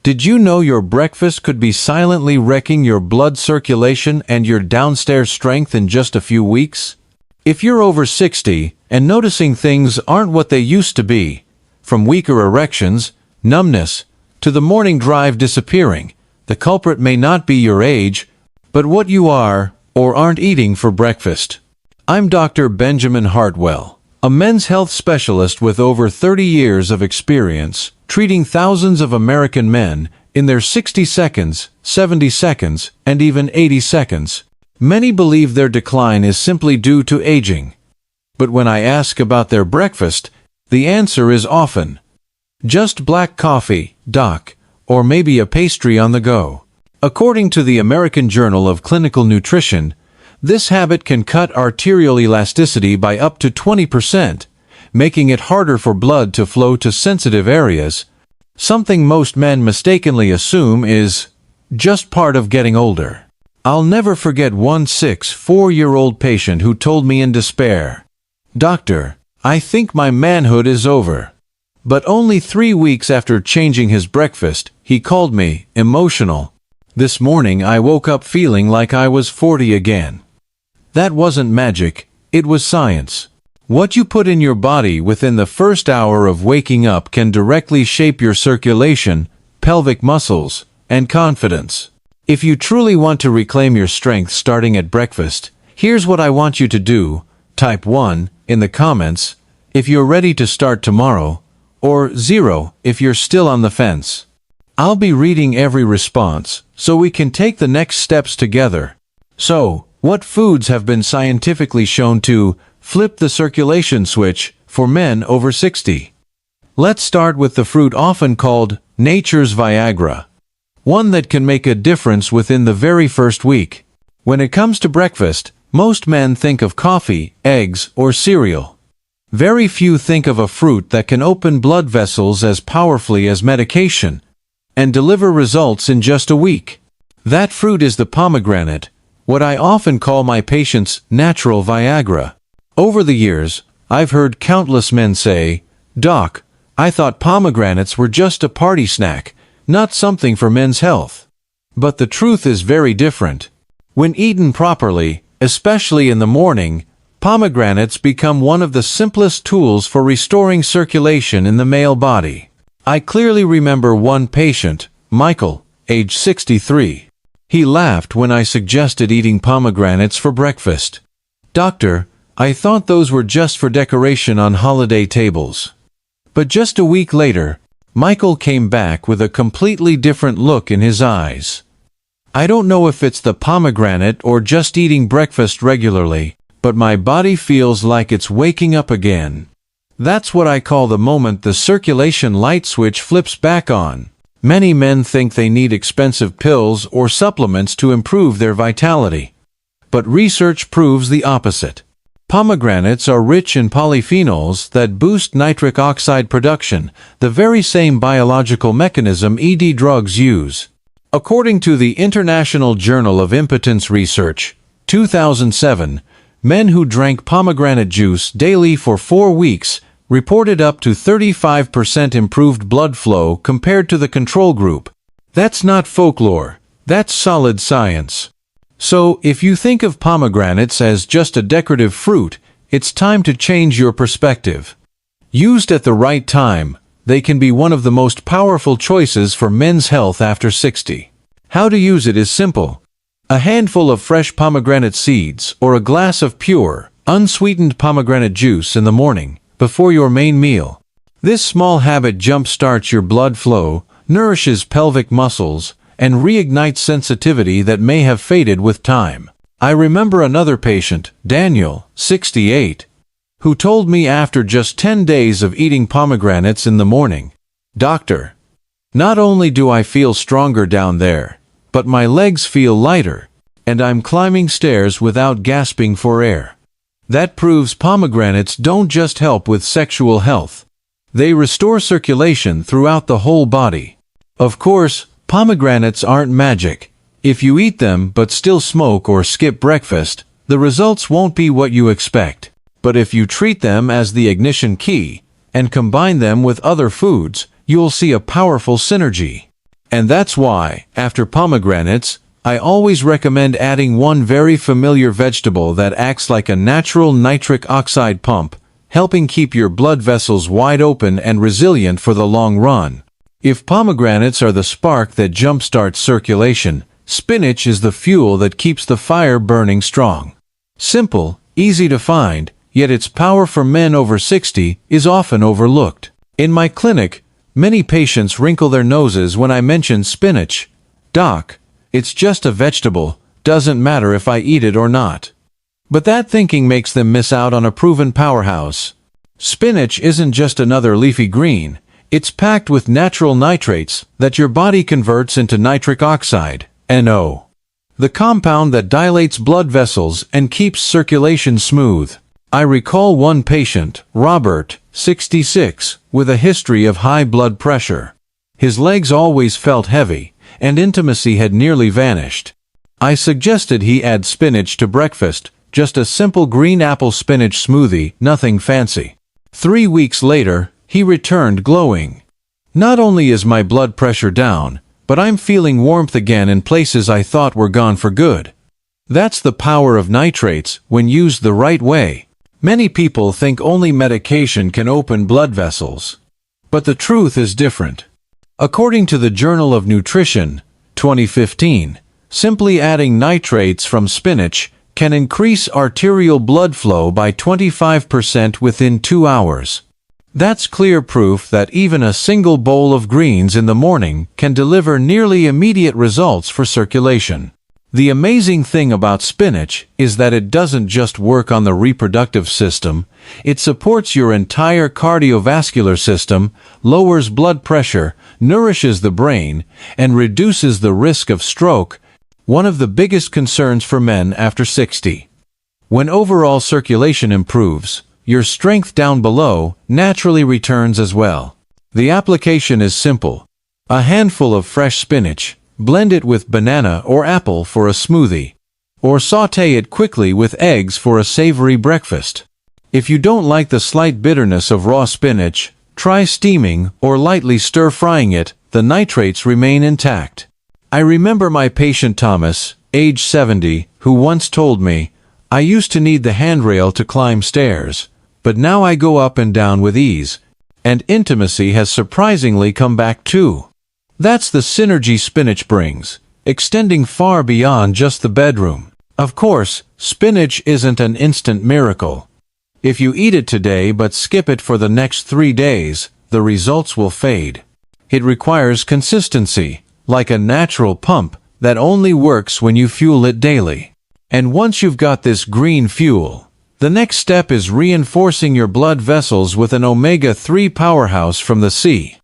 Did you know your breakfast could be silently wrecking your blood circulation and your downstairs strength in just a few weeks? If you're over 60 and noticing things aren't what they used to be, from weaker erections, numbness, to the morning drive disappearing, the culprit may not be your age, but what you are or aren't eating for breakfast. I'm Dr. Benjamin Hartwell, a men's health specialist with over 30 years of experience treating thousands of American men in their 60 seconds, 70 seconds, and even 80 seconds. Many believe their decline is simply due to aging. But when I ask about their breakfast, the answer is often, just black coffee, doc, or maybe a pastry on the go. According to the American Journal of Clinical Nutrition, this habit can cut arterial elasticity by up to 20%, making it harder for blood to flow to sensitive areas, something most men mistakenly assume is just part of getting older. I'll never forget one 4-year-old patient who told me in despair, "Doctor, I think my manhood is over." But only 3 weeks after changing his breakfast, he called me emotional. "This morning I woke up feeling like I was 40 again." That wasn't magic, it was science. What you put in your body within the first hour of waking up can directly shape your circulation, pelvic muscles, and confidence. If you truly want to reclaim your strength starting at breakfast, here's what I want you to do. Type 1 in the comments if you're ready to start tomorrow, or 0 if you're still on the fence. I'll be reading every response so we can take the next steps together. So, what foods have been scientifically shown to flip the circulation switch for men over 60? Let's start with the fruit often called nature's Viagra, one that can make a difference within the very first week. When it comes to breakfast, most men think of coffee, eggs, or cereal. Very few think of a fruit that can open blood vessels as powerfully as medication and deliver results in just a week. That fruit is the pomegranate, what I often call my patients' natural Viagra. Over the years, I've heard countless men say, "Doc, I thought pomegranates were just a party snack, not something for men's health." But the truth is very different. When eaten properly, especially in the morning, pomegranates become one of the simplest tools for restoring circulation in the male body. I clearly remember one patient, Michael, age 63. He laughed when I suggested eating pomegranates for breakfast. "Doctor, I thought those were just for decoration on holiday tables." But just a week later, Michael came back with a completely different look in his eyes. "I don't know if it's the pomegranate or just eating breakfast regularly, but my body feels like it's waking up again." That's what I call the moment the circulation light switch flips back on. Many men think they need expensive pills or supplements to improve their vitality. But research proves the opposite. Pomegranates are rich in polyphenols that boost nitric oxide production, the very same biological mechanism ED drugs use. According to the International Journal of Impotence Research, 2007, men who drank pomegranate juice daily for 4 weeks reported up to 35% improved blood flow compared to the control group. That's not folklore, that's solid science. So, if you think of pomegranates as just a decorative fruit, it's time to change your perspective. Used at the right time, they can be one of the most powerful choices for men's health after 60. How to use it is simple. A handful of fresh pomegranate seeds or a glass of pure, unsweetened pomegranate juice in the morning, before your main meal. This small habit jump-starts your blood flow, nourishes pelvic muscles, and reignites sensitivity that may have faded with time. I remember another patient, Daniel, 68, who told me after just 10 days of eating pomegranates in the morning, "Doctor, not only do I feel stronger down there, but my legs feel lighter, and I'm climbing stairs without gasping for air." That proves pomegranates don't just help with sexual health. They restore circulation throughout the whole body. Of course, pomegranates aren't magic. If you eat them but still smoke or skip breakfast, the results won't be what you expect. But if you treat them as the ignition key and combine them with other foods, you'll see a powerful synergy. And that's why, after pomegranates, I always recommend adding one very familiar vegetable that acts like a natural nitric oxide pump, helping keep your blood vessels wide open and resilient for the long run. If pomegranates are the spark that jumpstarts circulation, spinach is the fuel that keeps the fire burning strong. Simple, easy to find, yet its power for men over 60 is often overlooked. In my clinic, many patients wrinkle their noses when I mention spinach. "Doc, it's just a vegetable, doesn't matter if I eat it or not." But that thinking makes them miss out on a proven powerhouse. Spinach isn't just another leafy green, it's packed with natural nitrates that your body converts into nitric oxide, NO. The compound that dilates blood vessels and keeps circulation smooth. I recall one patient, Robert, 66, with a history of high blood pressure. His legs always felt heavy, and intimacy had nearly vanished. I suggested he add spinach to breakfast, just a simple green apple spinach smoothie, nothing fancy. 3 weeks later, he returned glowing. "Not only is my blood pressure down, but I'm feeling warmth again in places I thought were gone for good." That's the power of nitrates when used the right way. Many people think only medication can open blood vessels. But the truth is different. According to the Journal of Nutrition, 2015, simply adding nitrates from spinach can increase arterial blood flow by 25% within 2 hours. That's clear proof that even a single bowl of greens in the morning can deliver nearly immediate results for circulation. The amazing thing about spinach is that it doesn't just work on the reproductive system, it supports your entire cardiovascular system, lowers blood pressure, nourishes the brain, and reduces the risk of stroke, one of the biggest concerns for men after 60. When overall circulation improves, your strength down below naturally returns as well. The application is simple. A handful of fresh spinach, blend it with banana or apple for a smoothie, or sauté it quickly with eggs for a savory breakfast. If you don't like the slight bitterness of raw spinach, try steaming or lightly stir-frying it, the nitrates remain intact. I remember my patient Thomas, age 70, who once told me, "I used to need the handrail to climb stairs, but now I go up and down with ease, and intimacy has surprisingly come back too." That's the synergy spinach brings, extending far beyond just the bedroom. Of course, spinach isn't an instant miracle. If you eat it today but skip it for the next 3 days, the results will fade. It requires consistency, like a natural pump that only works when you fuel it daily. And once you've got this green fuel, the next step is reinforcing your blood vessels with an omega-3 powerhouse from the sea.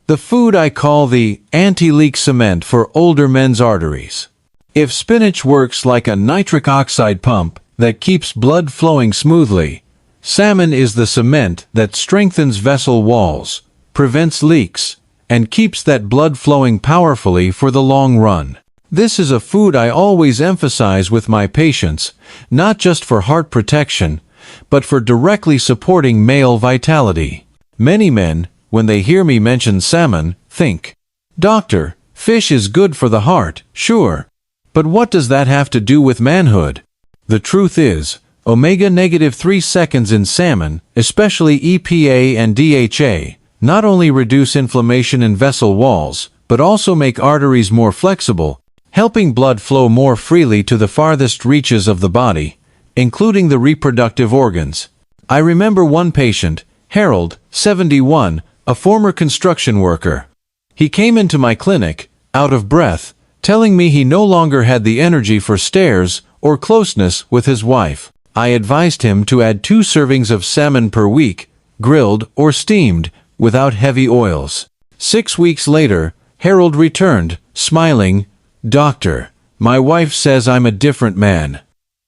The food I call the anti-leak cement for older men's arteries. If spinach works like a nitric oxide pump that keeps blood flowing smoothly, salmon is the cement that strengthens vessel walls, prevents leaks, and keeps that blood flowing powerfully for the long run. This is a food I always emphasize with my patients, not just for heart protection, but for directly supporting male vitality. Many men, when they hear me mention salmon, think, "Doctor, fish is good for the heart, sure. But what does that have to do with manhood?" The truth is, omega-3 seconds in salmon, especially EPA and DHA, not only reduce inflammation in vessel walls, but also make arteries more flexible, helping blood flow more freely to the farthest reaches of the body, including the reproductive organs. I remember one patient, Harold, 71, a former construction worker. He came into my clinic, out of breath, telling me he no longer had the energy for stairs or closeness with his wife. I advised him to add 2 servings of salmon per week, grilled or steamed, without heavy oils. 6 weeks later, Harold returned, smiling, "Doctor, my wife says I'm a different man.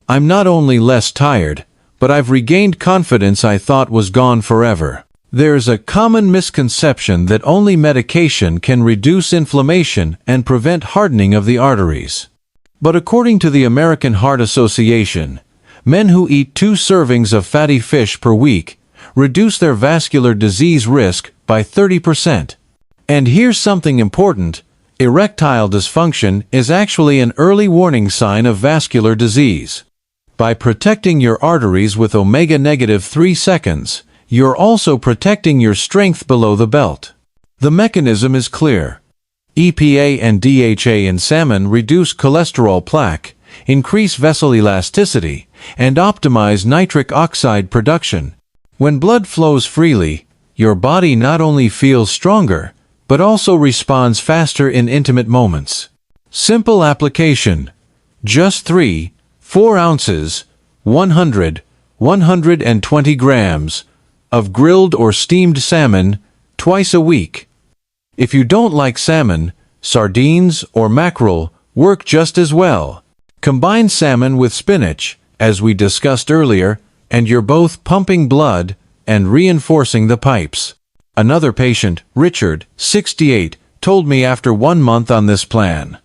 I'm not only less tired, but I've regained confidence I thought was gone forever." There's a common misconception that only medication can reduce inflammation and prevent hardening of the arteries. But according to the American Heart Association, men who eat 2 servings of fatty fish per week reduce their vascular disease risk by 30%. And here's something important. Erectile dysfunction is actually an early warning sign of vascular disease. By protecting your arteries with omega-3 seconds, you're also protecting your strength below the belt. The mechanism is clear. EPA and DHA in salmon reduce cholesterol plaque, increase vessel elasticity, and optimize nitric oxide production. When blood flows freely, your body not only feels stronger, but also responds faster in intimate moments. Simple application. Just 3-4 ounces, 100-120 grams, of grilled or steamed salmon twice a week. If you don't like salmon, sardines or mackerel work just as well. Combine salmon with spinach, as we discussed earlier, and you're both pumping blood and reinforcing the pipes. Another patient, Richard, 68, told me after 1 month on this plan,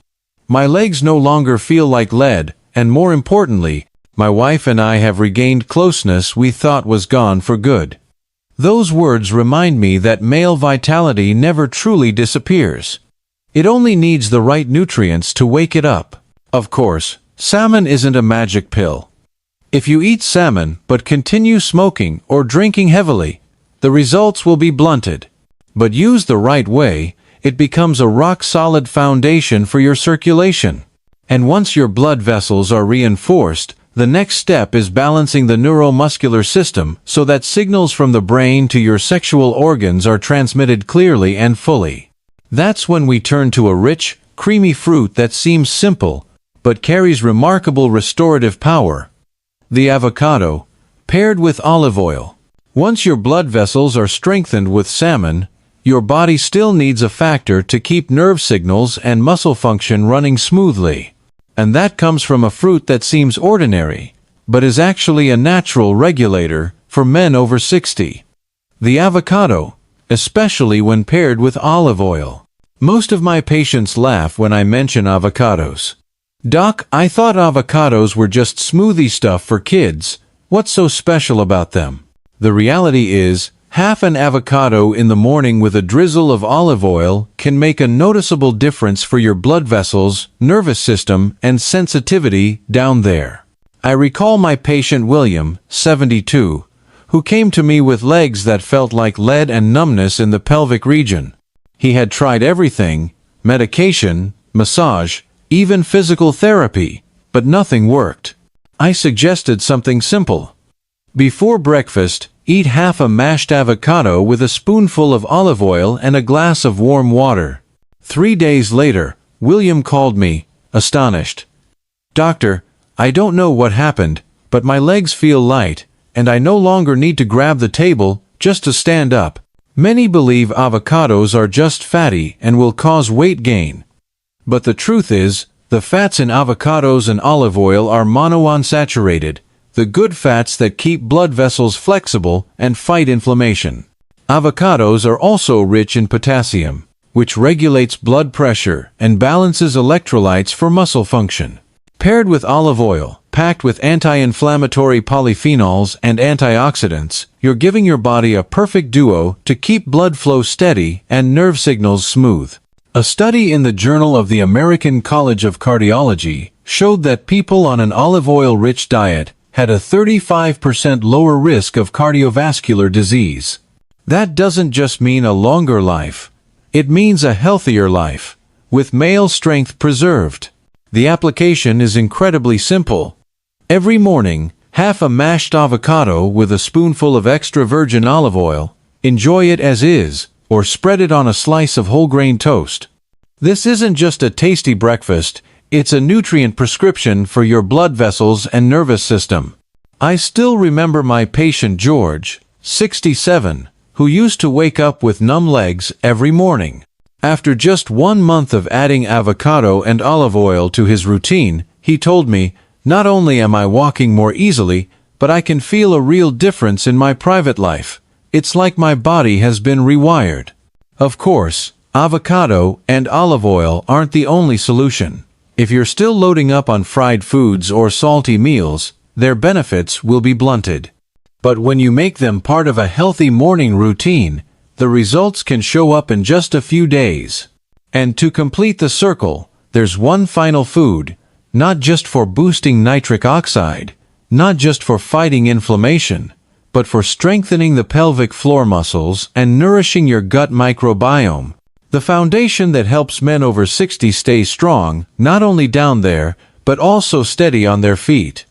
"My legs no longer feel like lead, and more importantly, my wife and I have regained closeness we thought was gone for good." Those words remind me that male vitality never truly disappears. It only needs the right nutrients to wake it up. Of course, salmon isn't a magic pill. If you eat salmon but continue smoking or drinking heavily, the results will be blunted. But used the right way, it becomes a rock-solid foundation for your circulation. And once your blood vessels are reinforced, the next step is balancing the neuromuscular system so that signals from the brain to your sexual organs are transmitted clearly and fully. That's when we turn to a rich, creamy fruit that seems simple, but carries remarkable restorative power. The avocado, paired with olive oil. Once your blood vessels are strengthened with salmon, your body still needs a factor to keep nerve signals and muscle function running smoothly. And that comes from a fruit that seems ordinary, but is actually a natural regulator for men over 60. The avocado, especially when paired with olive oil. Most of my patients laugh when I mention avocados. "Doc, I thought avocados were just smoothie stuff for kids. What's so special about them?" The reality is, half an avocado in the morning with a drizzle of olive oil can make a noticeable difference for your blood vessels, nervous system, and sensitivity down there. I recall my patient William, 72, who came to me with legs that felt like lead and numbness in the pelvic region. He had tried everything, medication, massage, even physical therapy, but nothing worked. I suggested something simple. Before breakfast, eat half a mashed avocado with a spoonful of olive oil and a glass of warm water. 3 days later, William called me, astonished. "Doctor, I don't know what happened, but my legs feel light, and I no longer need to grab the table just to stand up." Many believe avocados are just fatty and will cause weight gain. But the truth is, the fats in avocados and olive oil are monounsaturated, the good fats that keep blood vessels flexible and fight inflammation. Avocados are also rich in potassium, which regulates blood pressure and balances electrolytes for muscle function. Paired with olive oil, packed with anti-inflammatory polyphenols and antioxidants, you're giving your body a perfect duo to keep blood flow steady and nerve signals smooth. A study in the Journal of the American College of Cardiology showed that people on an olive oil-rich diet had a 35% lower risk of cardiovascular disease. That doesn't just mean a longer life. It means a healthier life, with male strength preserved. The application is incredibly simple. Every morning, half a mashed avocado with a spoonful of extra virgin olive oil. Enjoy it as is, or spread it on a slice of whole grain toast. This isn't just a tasty breakfast, it's a nutrient prescription for your blood vessels and nervous system. I still remember my patient George, 67, who used to wake up with numb legs every morning. After just 1 month of adding avocado and olive oil to his routine, he told me, "Not only am I walking more easily, but I can feel a real difference in my private life. It's like my body has been rewired." Of course, avocado and olive oil aren't the only solution. If you're still loading up on fried foods or salty meals, their benefits will be blunted. But when you make them part of a healthy morning routine, the results can show up in just a few days. And to complete the circle, there's one final food, not just for boosting nitric oxide, not just for fighting inflammation, but for strengthening the pelvic floor muscles and nourishing your gut microbiome. The foundation that helps men over 60 stay strong, not only down there, but also steady on their feet.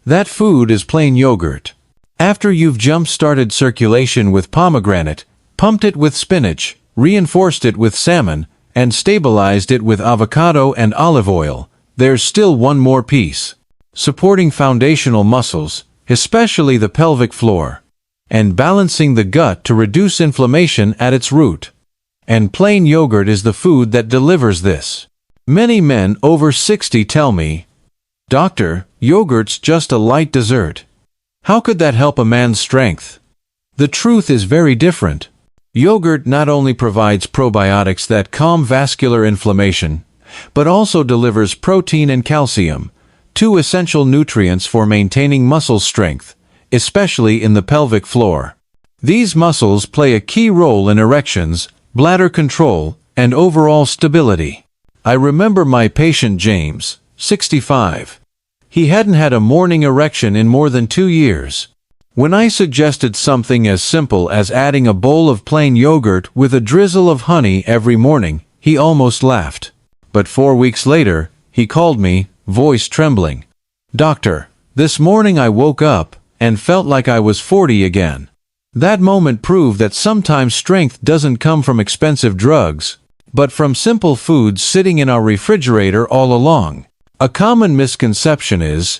That food is plain yogurt. After you've jump-started circulation with pomegranate, pumped it with spinach, reinforced it with salmon, and stabilized it with avocado and olive oil, there's still one more piece. Supporting foundational muscles, especially the pelvic floor, and balancing the gut to reduce inflammation at its root. And plain yogurt is the food that delivers this. Many men over 60 tell me, "Doctor, yogurt's just a light dessert. How could that help a man's strength?" The truth is very different. Yogurt not only provides probiotics that calm vascular inflammation, but also delivers protein and calcium, two essential nutrients for maintaining muscle strength, especially in the pelvic floor. These muscles play a key role in erections, bladder control, and overall stability. I remember my patient James, 65. He hadn't had a morning erection in more than 2 years. When I suggested something as simple as adding a bowl of plain yogurt with a drizzle of honey every morning, he almost laughed. But 4 weeks later, he called me, voice trembling. "Doctor, this morning I woke up and felt like I was 40 again." That moment proved that sometimes strength doesn't come from expensive drugs, but from simple foods sitting in our refrigerator all along. A common misconception is,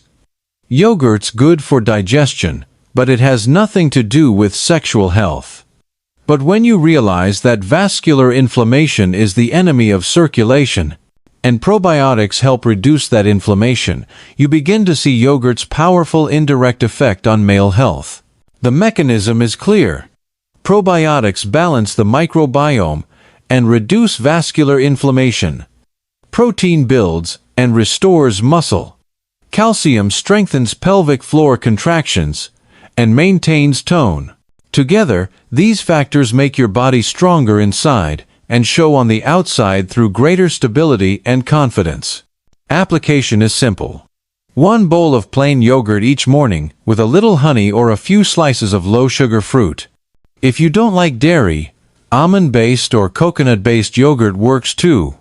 yogurt's good for digestion, but it has nothing to do with sexual health. But when you realize that vascular inflammation is the enemy of circulation, and probiotics help reduce that inflammation, you begin to see yogurt's powerful indirect effect on male health. The mechanism is clear. Probiotics balance the microbiome and reduce vascular inflammation. Protein builds and restores muscle. Calcium strengthens pelvic floor contractions and maintains tone. Together, these factors make your body stronger inside and show on the outside through greater stability and confidence. Application is simple. 1 bowl of plain yogurt each morning with a little honey or a few slices of low-sugar fruit. If you don't like dairy, almond-based or coconut-based yogurt works too,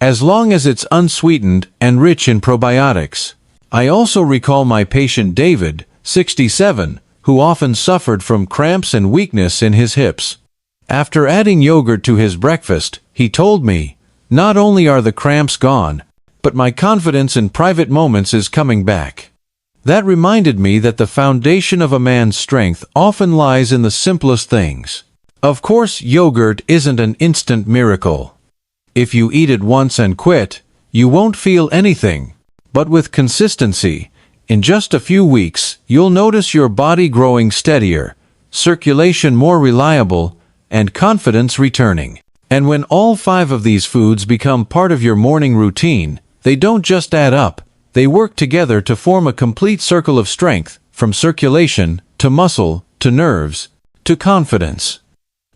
as long as it's unsweetened and rich in probiotics. I also recall my patient David, 67, who often suffered from cramps and weakness in his hips. After adding yogurt to his breakfast, he told me, "Not only are the cramps gone, but my confidence in private moments is coming back." That reminded me that the foundation of a man's strength often lies in the simplest things. Of course, yogurt isn't an instant miracle. If you eat it once and quit, you won't feel anything. But with consistency, in just a few weeks, you'll notice your body growing steadier, circulation more reliable, and confidence returning. And when all 5 of these foods become part of your morning routine, they don't just add up, they work together to form a complete circle of strength, from circulation, to muscle, to nerves, to confidence.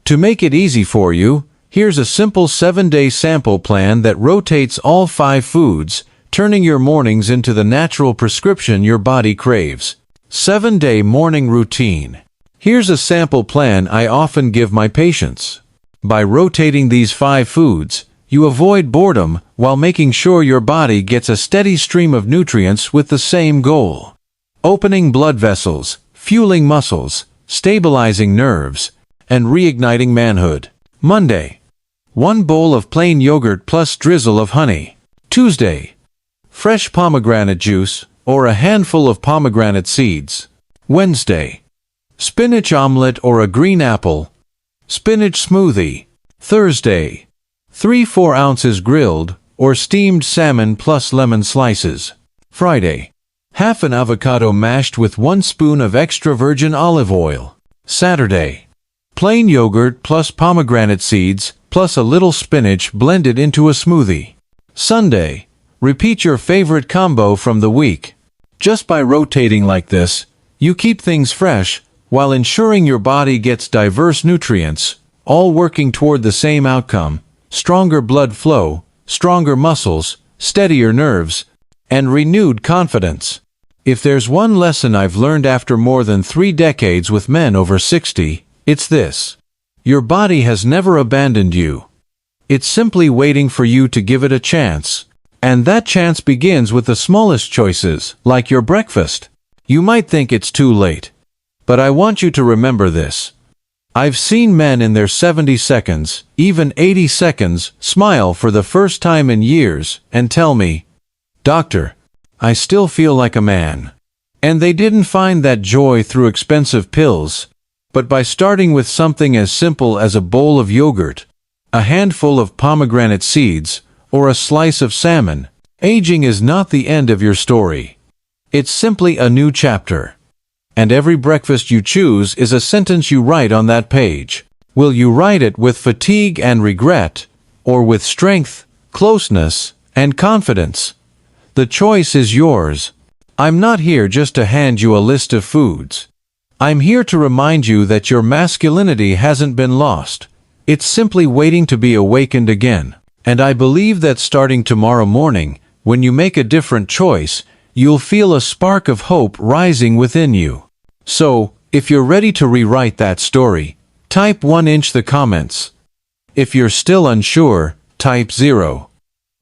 To make it easy for you, here's a simple 7-day sample plan that rotates all 5 foods, turning your mornings into the natural prescription your body craves. 7-day morning routine. Here's a sample plan I often give my patients. By rotating these 5 foods, you avoid boredom while making sure your body gets a steady stream of nutrients with the same goal. Opening blood vessels, fueling muscles, stabilizing nerves, and reigniting manhood. Monday, 1 bowl of plain yogurt plus drizzle of honey. Tuesday, fresh pomegranate juice or a handful of pomegranate seeds. Wednesday, spinach omelette or a green apple. Spinach smoothie. Thursday, 3-4 ounces grilled or steamed salmon plus lemon slices. Friday, half an avocado mashed with 1 spoon of extra virgin olive oil. Saturday, plain yogurt plus pomegranate seeds plus a little spinach blended into a smoothie. Sunday, repeat your favorite combo from the week. Just by rotating like this, you keep things fresh while ensuring your body gets diverse nutrients, all working toward the same outcome, stronger blood flow, stronger muscles, steadier nerves, and renewed confidence. If there's one lesson I've learned after more than 3 decades with men over 60, it's this. Your body has never abandoned you. It's simply waiting for you to give it a chance. And that chance begins with the smallest choices, like your breakfast. You might think it's too late. But I want you to remember this. I've seen men in their 70 seconds, even 80 seconds, smile for the first time in years and tell me, "Doctor, I still feel like a man." And they didn't find that joy through expensive pills, but by starting with something as simple as a bowl of yogurt, a handful of pomegranate seeds, or a slice of salmon. Aging is not the end of your story. It's simply a new chapter. And every breakfast you choose is a sentence you write on that page. Will you write it with fatigue and regret, or with strength, closeness, and confidence? The choice is yours. I'm not here just to hand you a list of foods. I'm here to remind you that your masculinity hasn't been lost. It's simply waiting to be awakened again. And I believe that starting tomorrow morning, when you make a different choice, you'll feel a spark of hope rising within you. So, if you're ready to rewrite that story, type 1 in the comments. If you're still unsure, type 0.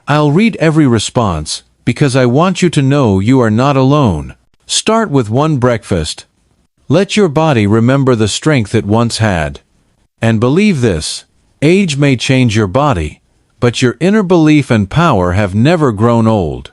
I'll read every response, because I want you to know you are not alone. Start with one breakfast. Let your body remember the strength it once had. And believe this, age may change your body, but your inner belief and power have never grown old.